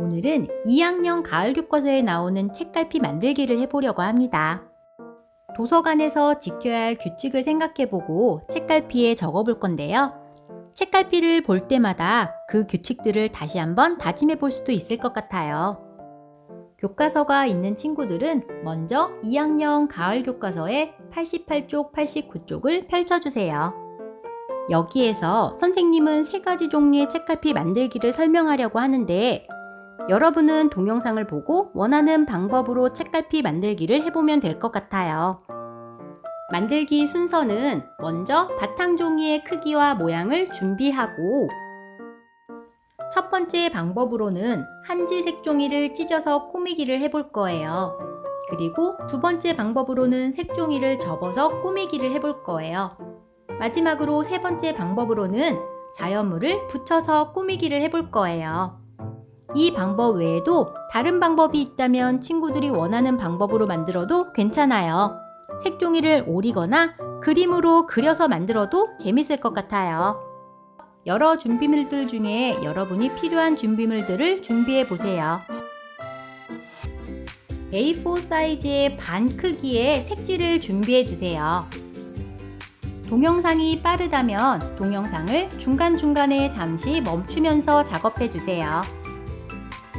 오늘은 2학년 가을 교과서에 나오는 책갈피 만들기를 해보려고 합니다. 도서관에서 지켜야 할 규칙을 생각해보고 책갈피에 적어볼 건데요. 책갈피를 볼 때마다 그 규칙들을 다시 한번 다짐해 볼 수도 있을 것 같아요. 교과서가 있는 친구들은 먼저 2학년 가을 교과서의 88쪽, 89쪽을 펼쳐주세요. 여기에서 선생님은 3가지 종류의 책갈피 만들기를 설명하려고 하는데 여러분은 동영상을 보고 원하는 방법으로 책갈피 만들기를 해보면 될 것 같아요. 만들기 순서는 먼저 바탕 종이의 크기와 모양을 준비하고 첫 번째 방법으로는 한지 색종이를 찢어서 꾸미기를 해볼 거예요. 그리고 두 번째 방법으로는 색종이를 접어서 꾸미기를 해볼 거예요. 마지막으로 세 번째 방법으로는 자연물을 붙여서 꾸미기를 해볼 거예요. 이 방법 외에도 다른 방법이 있다면 친구들이 원하는 방법으로 만들어도 괜찮아요. 색종이를 오리거나 그림으로 그려서 만들어도 재밌을 것 같아요. 여러 준비물들 중에 여러분이 필요한 준비물들을 준비해 보세요. A4 사이즈의 반 크기의 색지를 준비해 주세요. 동영상이 빠르다면 동영상을 중간중간에 잠시 멈추면서 작업해 주세요.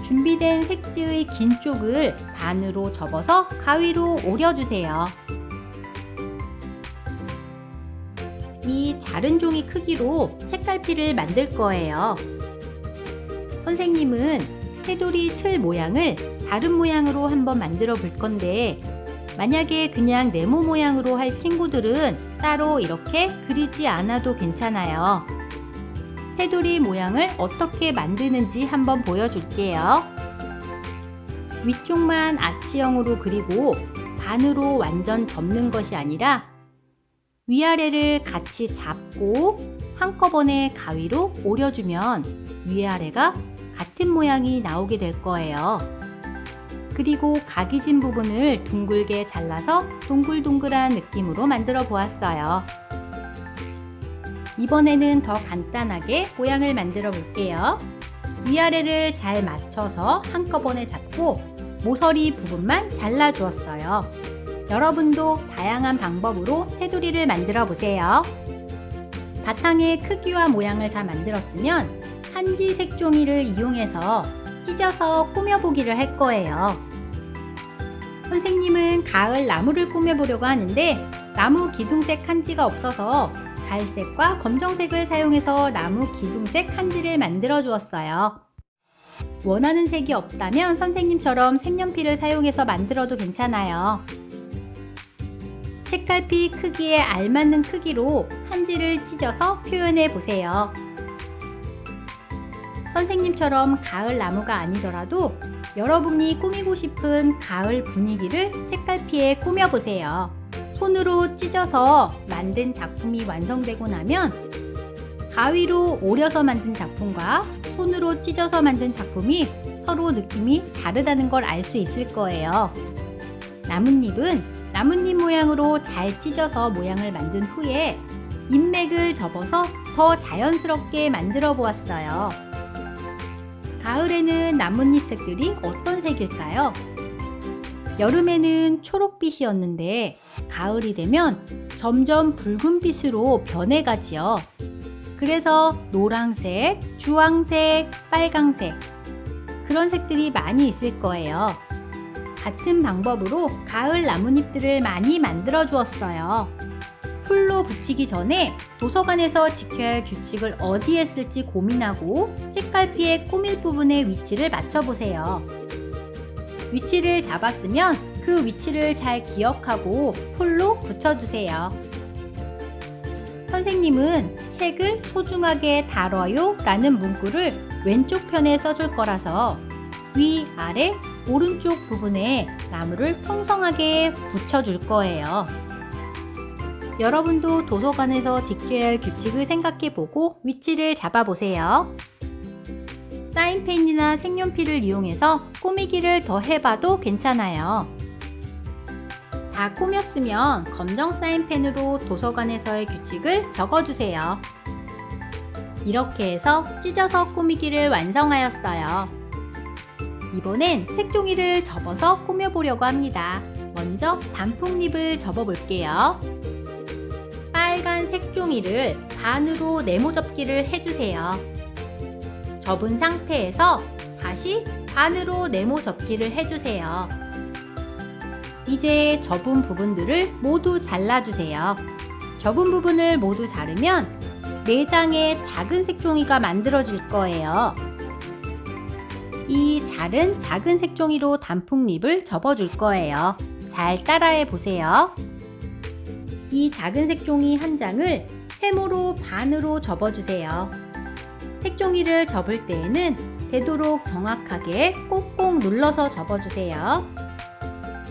준비된 색지의 긴 쪽을 반으로 접어서 가위로 오려주세요. 이 자른 종이 크기로 책갈피를 만들 거예요. 선생님은 테두리 틀 모양을 다른 모양으로 한번 만들어 볼 건데 만약에 그냥 네모 모양으로 할 친구들은 따로 이렇게 그리지 않아도 괜찮아요. 테두리 모양을 어떻게 만드는지 한번 보여줄게요. 위쪽만 아치형으로 그리고 반으로 완전 접는 것이 아니라 위아래를 같이 잡고 한꺼번에 가위로 오려주면 위아래가 같은 모양이 나오게 될 거예요. 그리고 각이 진 부분을 둥글게 잘라서 동글동글한 느낌으로 만들어 보았어요. 이번에는 더 간단하게 모양을 만들어 볼게요. 위아래를 잘 맞춰서 한꺼번에 잡고 모서리 부분만 잘라 주었어요. 여러분도 다양한 방법으로 테두리를 만들어 보세요. 바탕의 크기와 모양을 다 만들었으면 한지 색종이를 이용해서 찢어서 꾸며보기를 할 거예요. 선생님은 가을 나무를 꾸며보려고 하는데 나무 기둥색 한지가 없어서 갈색과 검정색을 사용해서 나무 기둥색 한지를 만들어 주었어요. 원하는 색이 없다면 선생님처럼 색연필을 사용해서 만들어도 괜찮아요. 책갈피 크기에 알맞는 크기로 한지를 찢어서 표현해 보세요. 선생님처럼 가을 나무가 아니더라도 여러분이 꾸미고 싶은 가을 분위기를 책갈피에 꾸며보세요. 손으로 찢어서 만든 작품이 완성되고 나면 가위로 오려서 만든 작품과 손으로 찢어서 만든 작품이 서로 느낌이 다르다는 걸 알 수 있을 거예요. 나뭇잎은 나뭇잎 모양으로 잘 찢어서 모양을 만든 후에 잎맥을 접어서 더 자연스럽게 만들어 보았어요. 가을에는 나뭇잎 색들이 어떤 색일까요? 여름에는 초록빛이었는데 가을이 되면 점점 붉은빛으로 변해가지요. 그래서 노란색, 주황색, 빨강색 그런 색들이 많이 있을 거예요. 같은 방법으로 가을 나뭇잎들을 많이 만들어 주었어요. 풀로 붙이기 전에 도서관에서 지켜야 할 규칙을 어디에 쓸지 고민하고 책갈피의 꾸밀 부분의 위치를 맞춰보세요. 위치를 잡았으면 그 위치를 잘 기억하고 풀로 붙여주세요. 선생님은 책을 소중하게 다뤄요 라는 문구를 왼쪽 편에 써줄 거라서 위, 아래, 오른쪽 부분에 나무를 풍성하게 붙여줄 거예요. 여러분도 도서관에서 지켜야 할 규칙을 생각해보고 위치를 잡아보세요. 사인펜이나 색연필을 이용해서 꾸미기를 더 해봐도 괜찮아요. 다 꾸몄으면 검정 사인펜으로 도서관에서의 규칙을 적어주세요. 이렇게 해서 찢어서 꾸미기를 완성하였어요. 이번엔 색종이를 접어서 꾸며보려고 합니다. 먼저 단풍잎을 접어볼게요. 빨간 색종이를 반으로 네모 접기를 해주세요. 접은 상태에서 다시 반으로 네모 접기를 해주세요. 이제 접은 부분들을 모두 잘라주세요. 접은 부분을 모두 자르면 4장의 작은 색종이가 만들어질 거예요. 이 자른 작은 색종이로 단풍잎을 접어줄 거예요. 잘 따라해 보세요. 이 작은 색종이 한 장을 세모로 반으로 접어주세요. 색종이를 접을 때에는 되도록 정확하게 꼭꼭 눌러서 접어주세요.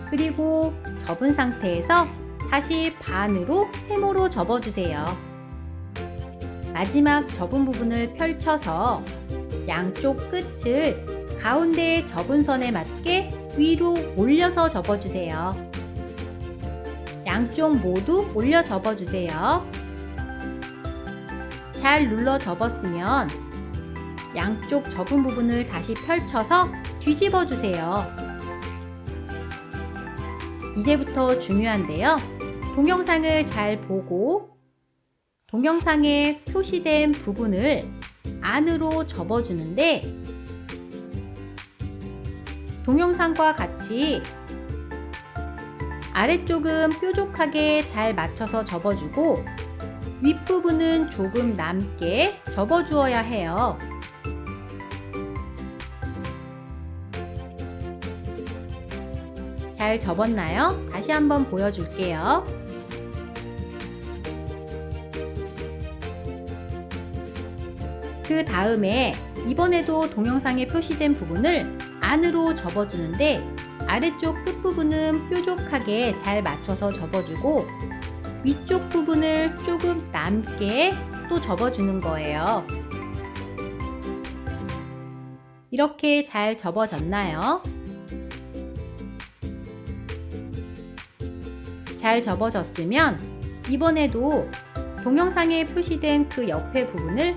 그리고 접은 상태에서 다시 반으로 세모로 접어주세요. 마지막 접은 부분을 펼쳐서 양쪽 끝을 가운데 접은 선에 맞게 위로 올려서 접어주세요. 양쪽 모두 올려 접어주세요. 잘 눌러 접었으면 양쪽 접은 부분을 다시 펼쳐서 뒤집어 주세요. 이제부터 중요한데요. 동영상을 잘 보고 동영상에 표시된 부분을 안으로 접어주는데 동영상과 같이 아래쪽은 뾰족하게 잘 맞춰서 접어주고 윗부분은 조금 남게 접어주어야 해요. 잘 접었나요? 다시 한번 보여줄게요. 그 다음에 이번에도 동영상에 표시된 부분을 안으로 접어주는데 아래쪽 끝부분은 뾰족하게 잘 맞춰서 접어주고 위쪽 부분을 조금 남게 또 접어주는 거예요. 이렇게 잘 접어졌나요? 잘 접어졌으면 이번에도 동영상에 표시된 그 옆에 부분을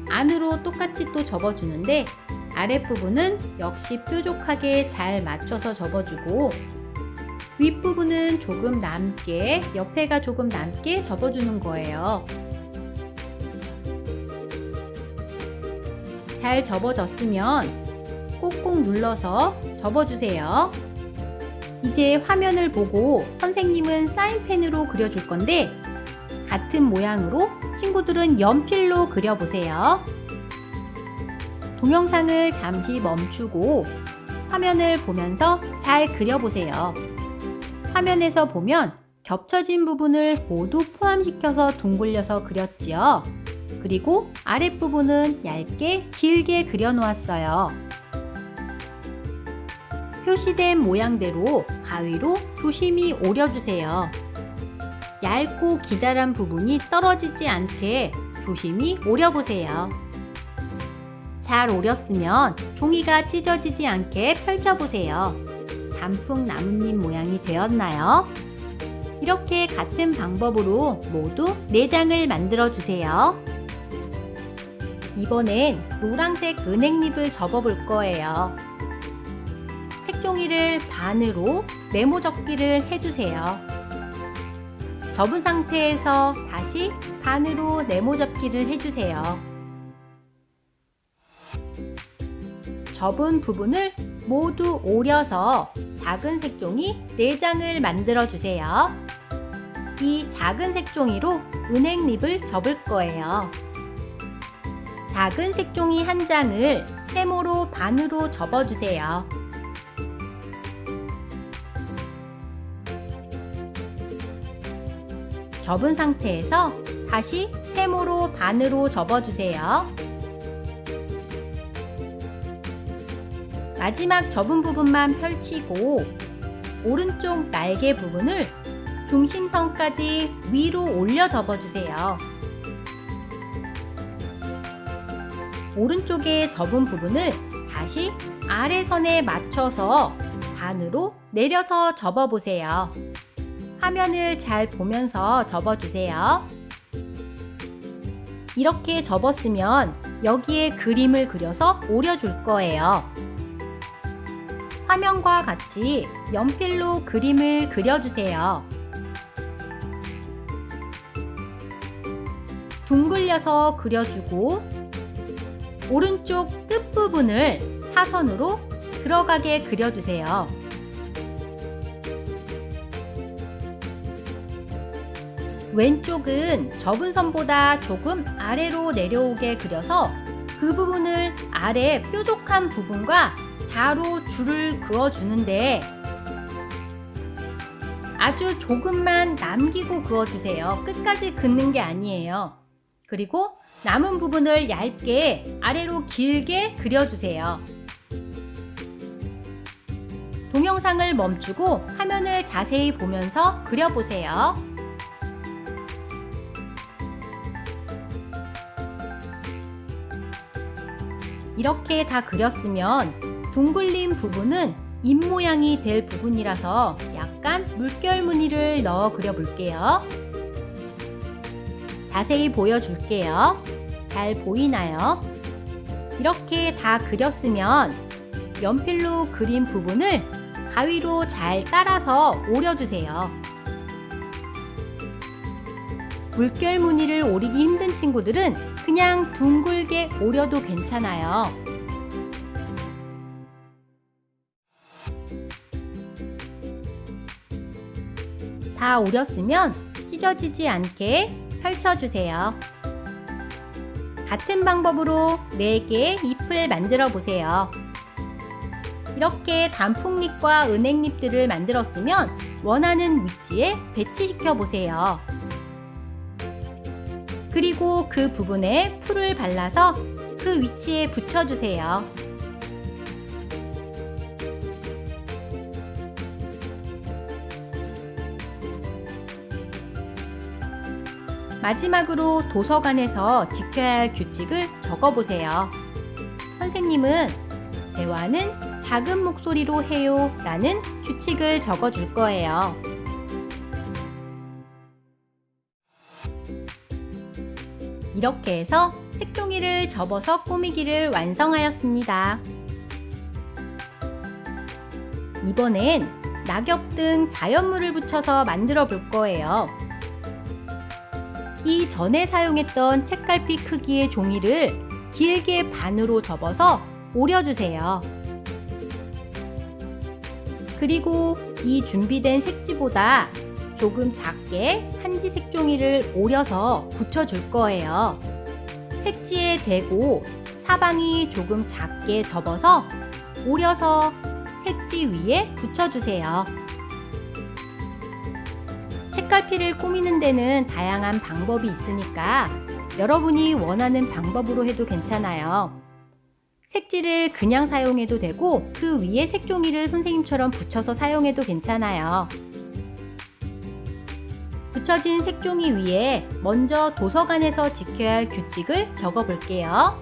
안으로 똑같이 또 접어주는데 아랫부분은 역시 뾰족하게 잘 맞춰서 접어주고 윗부분은 조금 남게, 옆에가 조금 남게 접어주는 거예요. 잘 접어졌으면 꼭꼭 눌러서 접어주세요. 이제 화면을 보고 선생님은 사인펜으로 그려줄 건데 같은 모양으로 친구들은 연필로 그려보세요. 동영상을 잠시 멈추고 화면을 보면서 잘 그려보세요. 화면에서 보면 겹쳐진 부분을 모두 포함시켜서 둥글려서 그렸지요. 그리고 아랫부분은 얇게 길게 그려놓았어요. 표시된 모양대로 가위로 조심히 오려주세요. 얇고 기다란 부분이 떨어지지 않게 조심히 오려보세요. 잘 오렸으면 종이가 찢어지지 않게 펼쳐보세요. 단풍 나뭇잎 모양이 되었나요? 이렇게 같은 방법으로 모두 4장을 만들어 주세요. 이번엔 노란색 은행잎을 접어볼 거예요. 색종이를 반으로 네모 접기를 해주세요. 접은 상태에서 다시 반으로 네모 접기를 해주세요. 접은 부분을 모두 오려서 작은 색종이 4장을 만들어 주세요. 이 작은 색종이로 은행잎을 접을 거예요. 작은 색종이 한 장을 세모로 반으로 접어주세요. 접은 상태에서 다시 세모로 반으로 접어주세요. 마지막 접은 부분만 펼치고 오른쪽 날개 부분을 중심선까지 위로 올려 접어주세요. 오른쪽에 접은 부분을 다시 아래선에 맞춰서 반으로 내려서 접어보세요. 화면을 잘 보면서 접어주세요. 이렇게 접었으면 여기에 그림을 그려서 오려줄 거예요. 화면과 같이 연필로 그림을 그려주세요. 둥글려서 그려주고 오른쪽 끝부분을 사선으로 들어가게 그려주세요. 왼쪽은 접은 선보다 조금 아래로 내려오게 그려서 그 부분을 아래 뾰족한 부분과 자로 줄을 그어주는데 아주 조금만 남기고 그어주세요. 끝까지 긋는 게 아니에요. 그리고 남은 부분을 얇게 아래로 길게 그려주세요. 동영상을 멈추고 화면을 자세히 보면서 그려보세요. 이렇게 다 그렸으면 둥글린 부분은 입모양이 될 부분이라서 약간 물결 무늬를 넣어 그려볼게요. 자세히 보여줄게요. 잘 보이나요? 이렇게 다 그렸으면 연필로 그린 부분을 가위로 잘 따라서 오려주세요. 물결 무늬를 오리기 힘든 친구들은 그냥 둥글게 오려도 괜찮아요. 다 오렸으면 찢어지지 않게 펼쳐주세요. 같은 방법으로 4개의 잎을 만들어 보세요. 이렇게 단풍잎과 은행잎들을 만들었으면 원하는 위치에 배치시켜 보세요. 그리고 그 부분에 풀을 발라서 그 위치에 붙여주세요. 마지막으로 도서관에서 지켜야 할 규칙을 적어보세요. 선생님은 대화는 작은 목소리로 해요 라는 규칙을 적어줄 거예요. 이렇게 해서 색종이를 접어서 꾸미기를 완성하였습니다. 이번엔 낙엽 등 자연물을 붙여서 만들어 볼 거예요. 이전에 사용했던 책갈피 크기의 종이를 길게 반으로 접어서 오려주세요. 그리고 이 준비된 색지보다 조금 작게 한지 색종이를 오려서 붙여줄 거예요. 색지에 대고 사방이 조금 작게 접어서 오려서 색지 위에 붙여주세요. 책갈피를 꾸미는 데는 다양한 방법이 있으니까 여러분이 원하는 방법으로 해도 괜찮아요. 색지를 그냥 사용해도 되고 그 위에 색종이를 선생님처럼 붙여서 사용해도 괜찮아요. 붙여진 색종이 위에 먼저 도서관에서 지켜야 할 규칙을 적어 볼게요.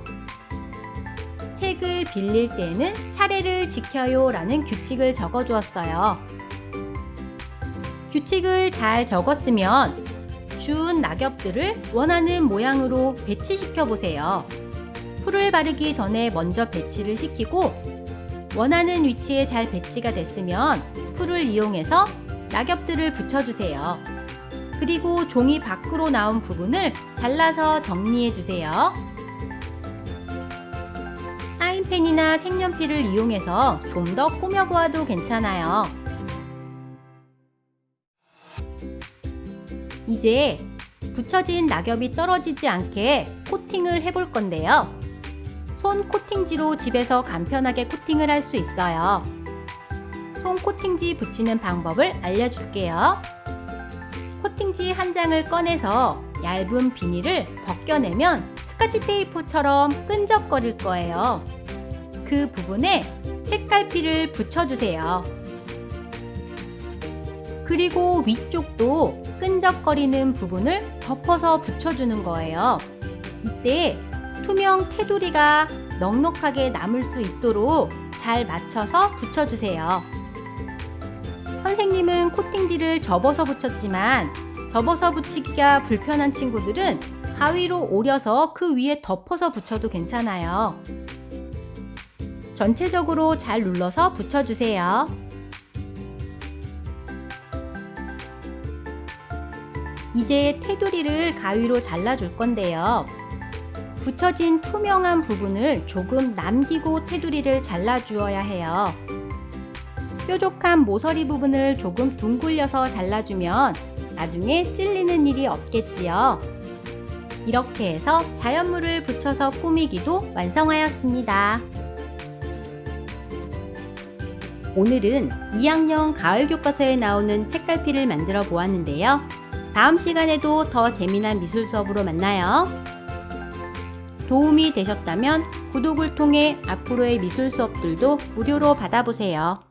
책을 빌릴 때는 차례를 지켜요 라는 규칙을 적어 주었어요. 규칙을 잘 적었으면 주운 낙엽들을 원하는 모양으로 배치시켜 보세요. 풀을 바르기 전에 먼저 배치를 시키고 원하는 위치에 잘 배치가 됐으면 풀을 이용해서 낙엽들을 붙여주세요. 그리고 종이 밖으로 나온 부분을 잘라서 정리해 주세요. 사인펜이나 색연필을 이용해서 좀 더 꾸며보아도 괜찮아요. 이제 붙여진 낙엽이 떨어지지 않게 코팅을 해볼 건데요. 손 코팅지로 집에서 간편하게 코팅을 할 수 있어요. 손 코팅지 붙이는 방법을 알려줄게요. 코팅지 한 장을 꺼내서 얇은 비닐을 벗겨내면 스카치 테이프처럼 끈적거릴 거예요. 그 부분에 책갈피를 붙여주세요. 그리고 위쪽도 끈적거리는 부분을 덮어서 붙여주는 거예요. 이때 투명 테두리가 넉넉하게 남을 수 있도록 잘 맞춰서 붙여주세요. 선생님은 코팅지를 접어서 붙였지만 접어서 붙이기가 불편한 친구들은 가위로 오려서 그 위에 덮어서 붙여도 괜찮아요. 전체적으로 잘 눌러서 붙여주세요. 이제 테두리를 가위로 잘라줄 건데요. 붙여진 투명한 부분을 조금 남기고 테두리를 잘라주어야 해요. 뾰족한 모서리 부분을 조금 둥글려서 잘라주면 나중에 찔리는 일이 없겠지요. 이렇게 해서 자연물을 붙여서 꾸미기도 완성하였습니다. 오늘은 2학년 가을 교과서에 나오는 책갈피를 만들어 보았는데요. 다음 시간에도 더 재미난 미술 수업으로 만나요. 도움이 되셨다면 구독을 통해 앞으로의 미술 수업들도 무료로 받아보세요.